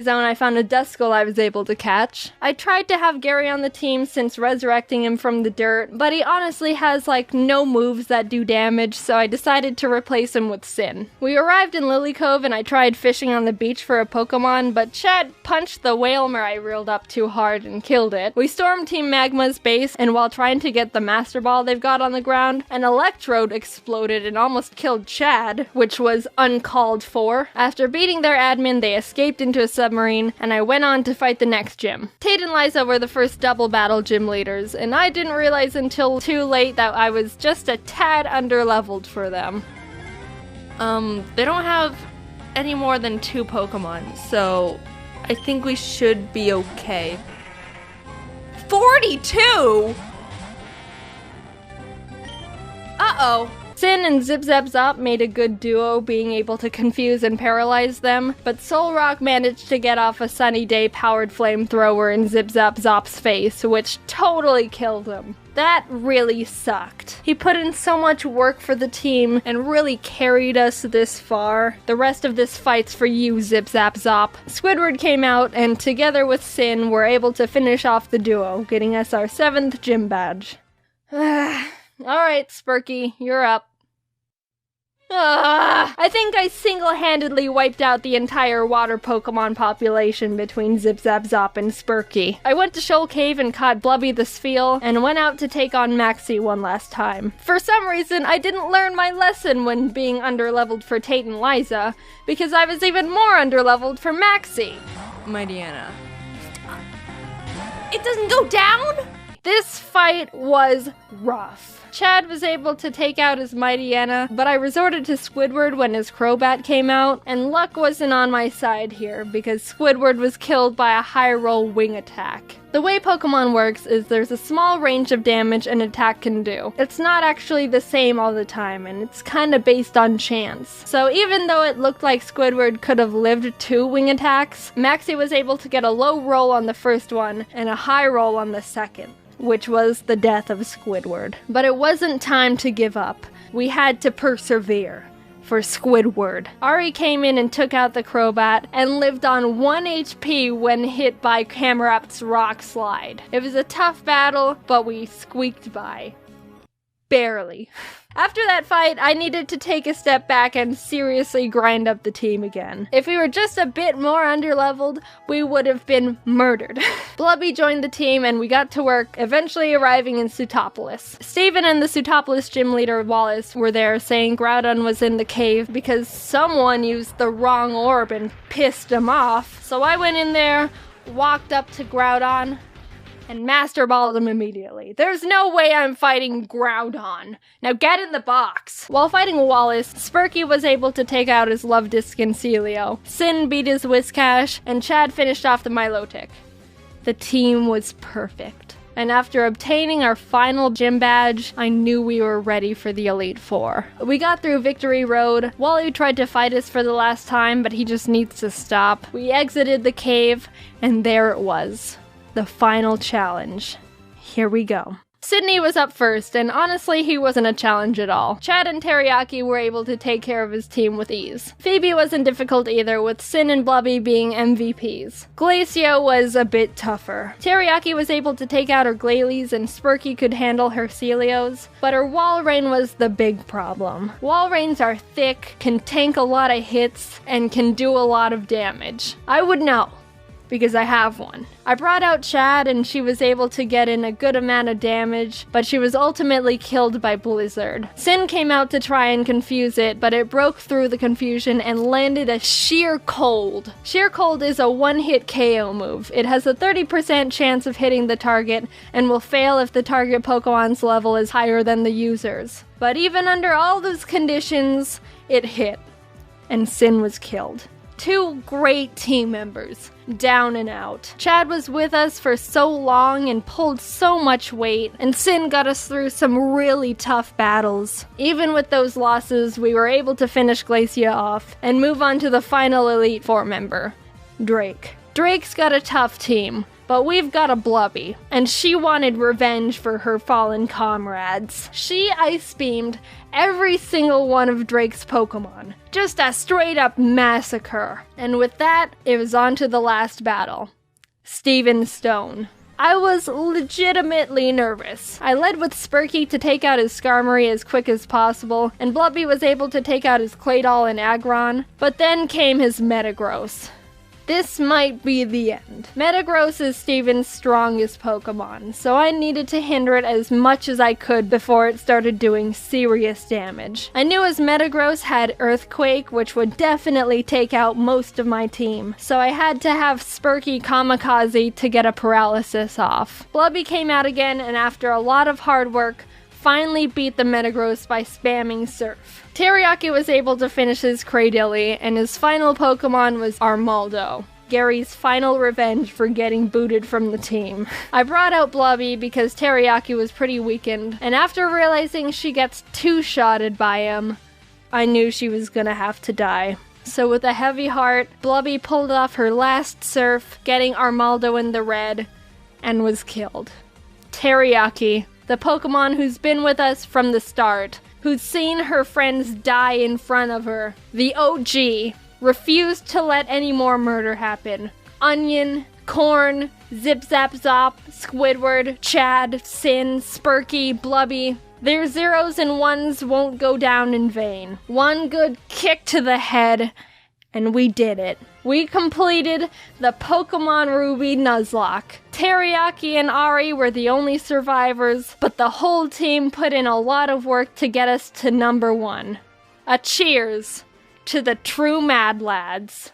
zone, I found a Duskull I was able to catch. I tried to have Gary on the team since resurrecting him from the dirt, but he honestly has like no moves that do damage, so I decided to replace him with Sin. We arrived in Lily Cove and I tried fishing on the beach for a Pokemon, but Chad punched the Whalmer I reeled up too hard and killed it. We stormed Team Magma's base, and while trying to get the Master Ball they've got on the ground, an Electrode exploded and almost killed Chad, which was uncalled for. After beating their admin, they escaped into a submarine, and I went on to fight the next gym. Tate and Liza were the first double battle gym leaders, and I didn't realize until too late that I was just a tad underleveled for them. They don't have any more than 2 Pokemon, so I think we should be okay. 42?! Uh-oh. Sin and Zip Zap Zop made a good duo, being able to confuse and paralyze them, but Solrock managed to get off a Sunny Day powered flamethrower in Zip Zap Zop's face, which totally killed him. That really sucked. He put in so much work for the team and really carried us this far. The rest of this fight's for you, Zip Zap Zop. Squidward came out, and together with Sin, were able to finish off the duo, getting us our 7th gym badge. Alright, Spurky, you're up. I think I single-handedly wiped out the entire water Pokemon population between Zip Zap Zop and Spurky. I went to Shoal Cave and caught Blubby the Spheal, and went out to take on Maxie one last time. For some reason, I didn't learn my lesson when being underleveled for Tate and Liza, because I was even more underleveled for Maxie. Mightyena. It doesn't go down?! This fight was rough. Chad was able to take out his Mightyena, but I resorted to Squidward when his Crobat came out, and luck wasn't on my side here, because Squidward was killed by a high roll wing attack. The way Pokemon works is there's a small range of damage an attack can do. It's not actually the same all the time, and it's kinda based on chance. So even though it looked like Squidward could have lived 2 wing attacks, Maxie was able to get a low roll on the first one, and a high roll on the second, which was the death of Squidward. But it wasn't time to give up. We had to persevere. For Squidward. Ari came in and took out the Crobat, and lived on 1 HP when hit by Camerupt's Rock Slide. It was a tough battle, but we squeaked by. Barely. After that fight, I needed to take a step back and seriously grind up the team again. If we were just a bit more underleveled, we would have been murdered. Blubby joined the team and we got to work, eventually arriving in Sutopolis. Steven and the Sutopolis gym leader Wallace were there, saying Groudon was in the cave because someone used the wrong orb and pissed him off. So I went in there, walked up to Groudon, and Master Balled him immediately. There's no way I'm fighting Groudon. Now get in the box. While fighting Wallace, Spurky was able to take out his Luvdisc and Celio. Sin beat his Whiscash, and Chad finished off the Milotic. The team was perfect. And after obtaining our final gym badge, I knew we were ready for the Elite Four. We got through Victory Road. Wally tried to fight us for the last time, but he just needs to stop. We exited the cave, and there it was. The final challenge. Here we go. Sydney was up first, and honestly, he wasn't a challenge at all. Chad and Teriyaki were able to take care of his team with ease. Phoebe wasn't difficult either, with Sin and Blubby being MVPs. Glacia was a bit tougher. Teriyaki was able to take out her Glalie, and Spurky could handle her Celios, but her Walrein was the big problem. Walreins are thick, can tank a lot of hits, and can do a lot of damage. I would know, because I have one. I brought out Chad and she was able to get in a good amount of damage, but she was ultimately killed by Blizzard. Sin came out to try and confuse it, but it broke through the confusion and landed a Sheer Cold. Sheer Cold is a one-hit KO move. It has a 30% chance of hitting the target and will fail if the target Pokemon's level is higher than the user's. But even under all those conditions, it hit, and Sin was killed. 2 great team members, down and out. Chad was with us for so long and pulled so much weight, and Sin got us through some really tough battles. Even with those losses, we were able to finish Glacia off and move on to the final Elite Four member, Drake. Drake's got a tough team, But we've got a Blubby, and she wanted revenge for her fallen comrades. She ice beamed every single one of Drake's Pokemon. Just a straight up massacre. And with that, it was on to the last battle. Steven Stone. I was legitimately nervous. I led with Spurky to take out his Skarmory as quick as possible, and Blubby was able to take out his Claydol and Aggron, but then came his Metagross. This might be the end. Metagross is Steven's strongest Pokemon, so I needed to hinder it as much as I could before it started doing serious damage. I knew his Metagross had Earthquake, which would definitely take out most of my team, so I had to have Spurky Kamikaze to get a paralysis off. Blubby came out again, and after a lot of hard work, finally beat the Metagross by spamming Surf. Teriyaki was able to finish his Cradily, and his final Pokemon was Armaldo, Gary's final revenge for getting booted from the team. I brought out Blubby because Teriyaki was pretty weakened, and after realizing she gets two-shotted by him, I knew she was gonna have to die. So with a heavy heart, Blubby pulled off her last Surf, getting Armaldo in the red, and was killed. Teriyaki, the Pokemon who's been with us from the start, who'd seen her friends die in front of her, the OG, refused to let any more murder happen. Onion, Corn, Zip Zap Zop, Squidward, Chad, Sin, Spurky, Blubby. Their zeros and ones won't go down in vain. One good kick to the head, and we did it. We completed the Pokemon Ruby Nuzlocke. Teriyaki and Ari were the only survivors, but the whole team put in a lot of work to get us to number 1. A cheers to the true Mad Lads.